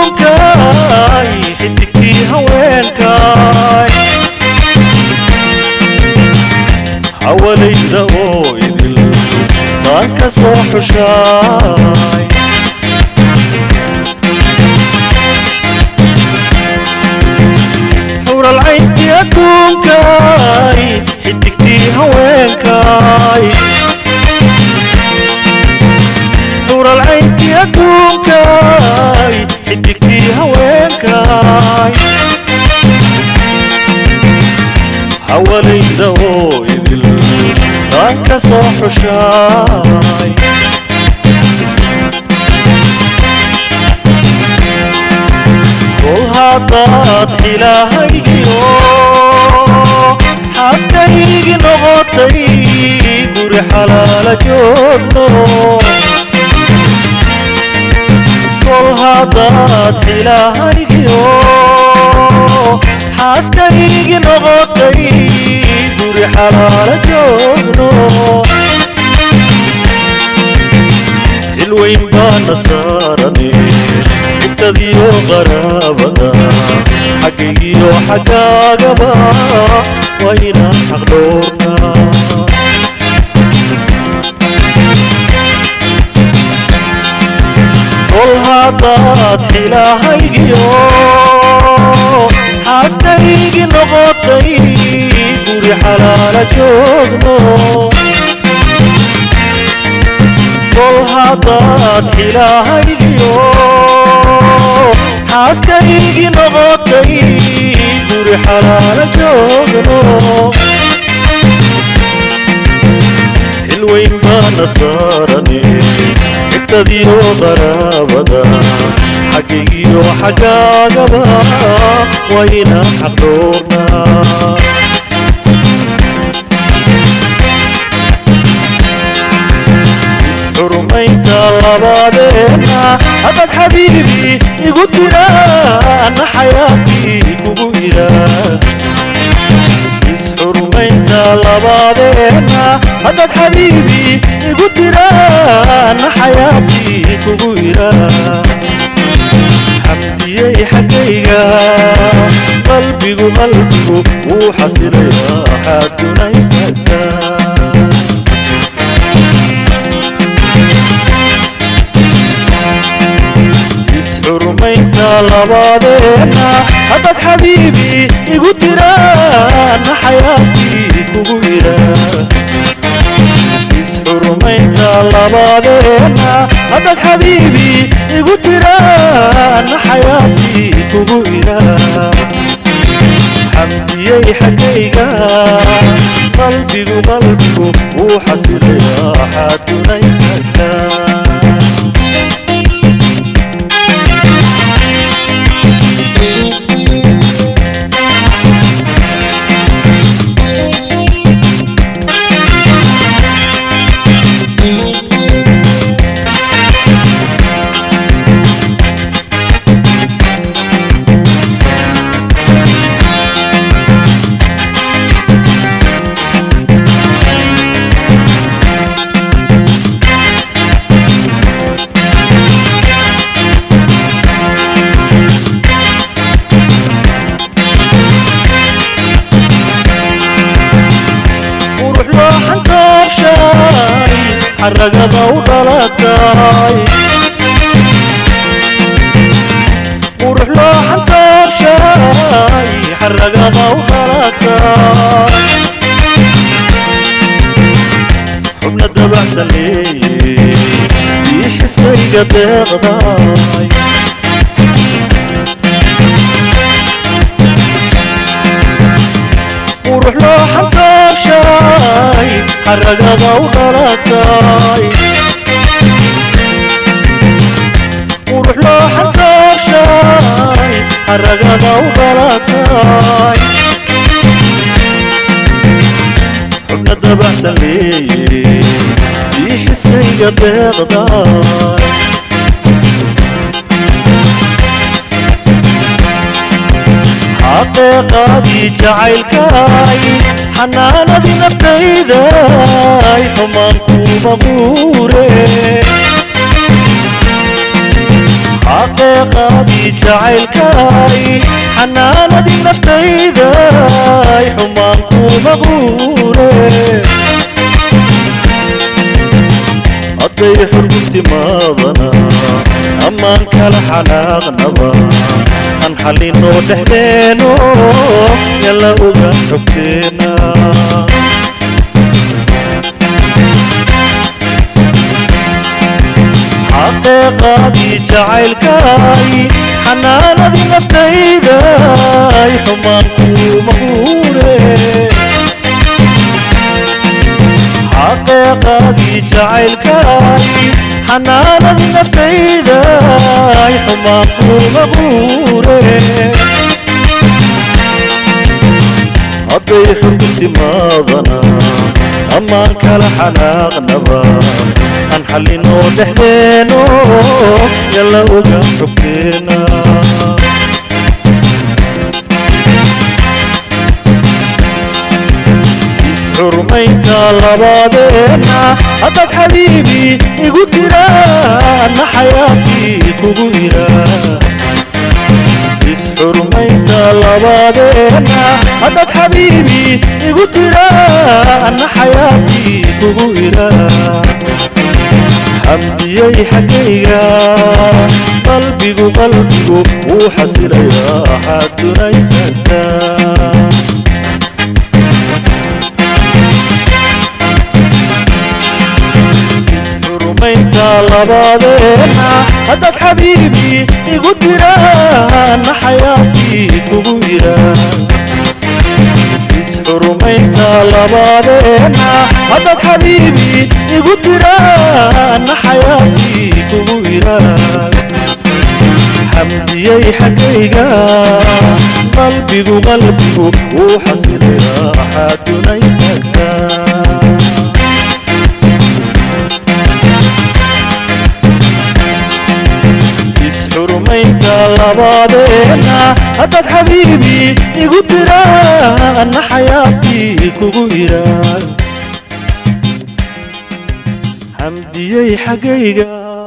adduunkaay xidigtii haweenkaay xawalaysa oo idil taan ka soo xushaay xuralcayntii adduunkaay xidigtii haweenkaay xuralcayntii adduunkaay xidigtii haweenkaay xawalaysa oo idil taan ka soo xushaay kol haddaad ilaahaygiyo xaaskaygi noqotay guri xalaala joogno kol haddaad ilaahaygiyo xaaskaygi noqotay guri xalaala joogno xilweyn baana saarane xigtadiyo qaraabada xaggaygiyo xaggaagaba waa inaan xaq dhoornaa kol haddaad ilaahaygiyo xaaskaygi noqotay guri xalaala joogno kol haddaad ilaahaygiyo xaaskaygi noqotay guri xalaala joogno xilweyn baana saarane xigtadiyo qaraabada xaggaygiyo xaggaagaba waa inaan xaq dhoornaa xurmaynta labaadeena haddaad xabiibi igu tiraana xayaatii kugu iraa isxurmaynta labaadeena haddaad xabiibi igu tiraana xayaatii kugu iraa xamdiyey xaggayga qalbigu wuu xasilayaa xaaduna istaagtaa xurmaynta labaadeena haddaad xabiibi igu tiraana xayaatii kugu iraa isxurmaynta labaadeena haddaad xabiibi igu tiraana xayaatii kugu iraa xamdiyey xaggayga qalbigu wuu xasilayaa xaaduna istaagtaa xaragada u dhalatay qurux loo xantoorshay xaragada u dhalatay xubna dabacsan leeyey ii xisbayga deeqday qurux loo xantoorshay xaragada u dhalatay qurux loo xantoorshay xaragada u dhalatay xubna dabacsan leeyey ii xisbayga deeqday xaqiiqadii jacaylkaay xanaanadii naftayday xumaan kuma quure حقيقتي جعلكاي حنانتي نفتيداي حمانكو مغوري أدي حرقتي ماضنا أمان كلا حناغنبا هنحلينو تحتينو يلا أغا حبتنا حقيقتي جعلكاي حنانتي نفتيداي حمانكو مغوري حقيقتي جعلكاي حنانتي نفتيداي حمانكو مغوري أدي حرقتي ماضنا أمان كلا حناغنبا هنحلينو تحتينو يلا أغا حبتنا حرمينا لبادنا أدك حبيبي يقدرا أنا حياتي كبيرا حرمينا لبادنا أدك حبيبي يقدرا أنا حياتي كبيرا حمدي حقيقة قلبي وحسر يا حدنا يستنى حرمينا لبادنا أدك حبيبي يقدرا أنا حياتي كبيرا حرمينا لبادنا أدك حبيبي يقدرا أنا حياتي كبيرا حمدي حقيقة قلبي وحسن راحتنا يستكتر حرمينا لبادنا أدك حبيبي يقدرا أنا حياتي كبيرا حمدي حقيقة